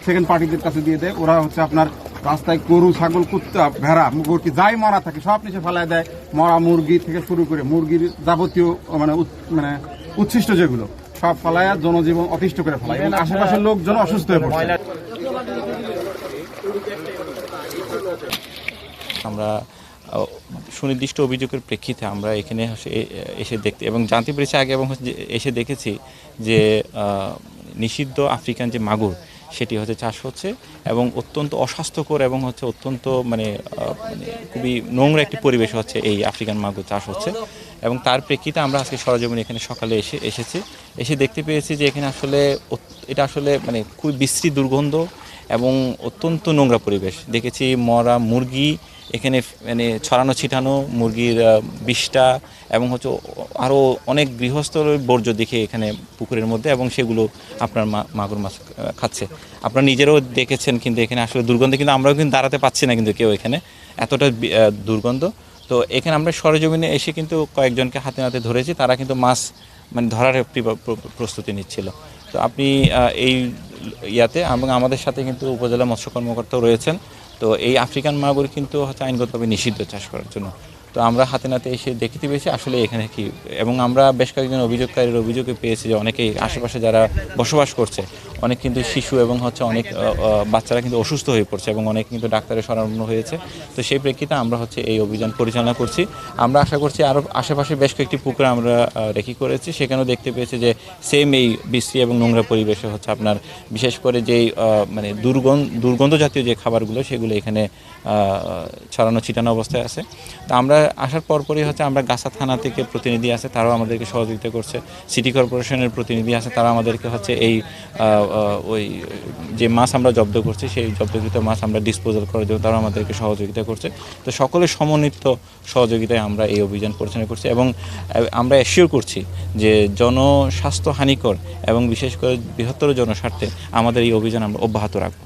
Second পার্টিদের কাছে দিয়ে দেয়, ওরা হচ্ছে আপনার রাস্তায় গরু, ছাগল, কুত্তা, ভেড়া, মুরগি যাই মরা থাকে সব নিচে ফেলায় দেয়। মরা মুরগি থেকে শুরু করে মুরগির যাবতীয় মানে উচ্ছিষ্ট যেগুলো সব ফেলায় জনজীবন অতিষ্ঠ করে ফেলায় এবং আশেপাশের লোকজন অসুস্থ হয়ে পড়ে। আমরা সুনির্দিষ্ট অভিযোগের প্রেক্ষিতে আমরা এখানে এসে দেখতে এবং জানতে পেরেছি আগে এবং এসে দেখেছি যে নিষিদ্ধ আফ্রিকান যে মাগুর সেটি চাষ হচ্ছে এবং অত্যন্ত অস্বাস্থ্যকর এবং অত্যন্ত খুবই নোংরা একটি পরিবেশ এই আফ্রিকান মাগুর চাষ হচ্ছে। এবং তার প্রেক্ষিতে আমরা আজকে সরেজমিনে এখানে সকালে এসে দেখতে পেয়েছি যে এখানে এটা খুবই বিশ্রী দুর্গন্ধ এবং অত্যন্ত নোংরা পরিবেশ। দেখেছি মরা মুরগি এখানে ছড়ানো ছিটানো, মুরগির বিষ্ঠা এবং আরও অনেক গৃহস্থর বর্জ্য দেখে এখানে পুকুরের মধ্যে, এবং সেগুলো আপনার মাগুর মাছ খাচ্ছে। আপনারা নিজেরাও দেখেছেন, কিন্তু এখানে আসলে দুর্গন্ধে কিন্তু আমরাও কিন্তু দাঁড়াতে পাচ্ছি না কিন্তু কেউ এখানে, এতটা দুর্গন্ধ। তো এখানে আমরা সরেজমিনে এসে কিন্তু কয়েকজনকে হাতে নাতে ধরেছি, তারা কিন্তু মাছ ধরার প্রস্তুতি নিচ্ছিল। তো আপনি এই ইয়াতে এবং আমাদের সাথে কিন্তু উপজেলা মৎস্য কর্মকর্তাও রয়েছেন। তো এই আফ্রিকান মাগুর কিন্তু আইনগতভাবে নিষিদ্ধ চাষ করার জন্য। তো আমরা হাতে নাতে এসে দেখতে পেয়েছি আসলে এখানে কি, এবং আমরা বেশ কয়েকজন অভিযোগকারীর অভিযোগে পেয়েছি যে অনেকেই আশেপাশে যারা বসবাস করছে অনেক কিন্তু শিশু এবং অনেক বাচ্চারা কিন্তু অসুস্থ হয়ে পড়ছে এবং অনেক কিন্তু ডাক্তারের শরণাপন্ন হয়েছে। তো সেই প্রেক্ষিতে আমরা এই অভিযান পরিচালনা করছি। আমরা আশা করছি আরও আশেপাশে বেশ কয়েকটি পুকুর আমরা রেকি করেছি, সেখানেও দেখতে পেয়েছি যে সেম এই বিশ্রী এবং নোংরা পরিবেশে আপনার বিশেষ করে যেই দুর্গন্ধ জাতীয় যে খাবারগুলো সেগুলো এখানে ছড়ানো ছিটানো অবস্থায় আছে। তো আমরা আসার পরপরই আমরা গাছা থানা থেকে প্রতিনিধি আছে, তারাও আমাদেরকে সহযোগিতা করছে। সিটি কর্পোরেশনের প্রতিনিধি আছে, তারা আমাদেরকে এই ওই যে মাছ আমরা জব্দ করছি সেই জব্দকৃত মাছ আমরা ডিসপোজাল করার জন্য তারা আমাদেরকে সহযোগিতা করছে। তো সকলের সমন্বিত সহযোগিতায় আমরা এই অভিযান পরিচালনা করছি এবং আমরা অ্যাসিওর করছি যে জনস্বাস্থ্য হানিকর এবং বিশেষ করে বৃহত্তর জনস্বার্থে আমাদের এই অভিযান আমরা অব্যাহত রাখব।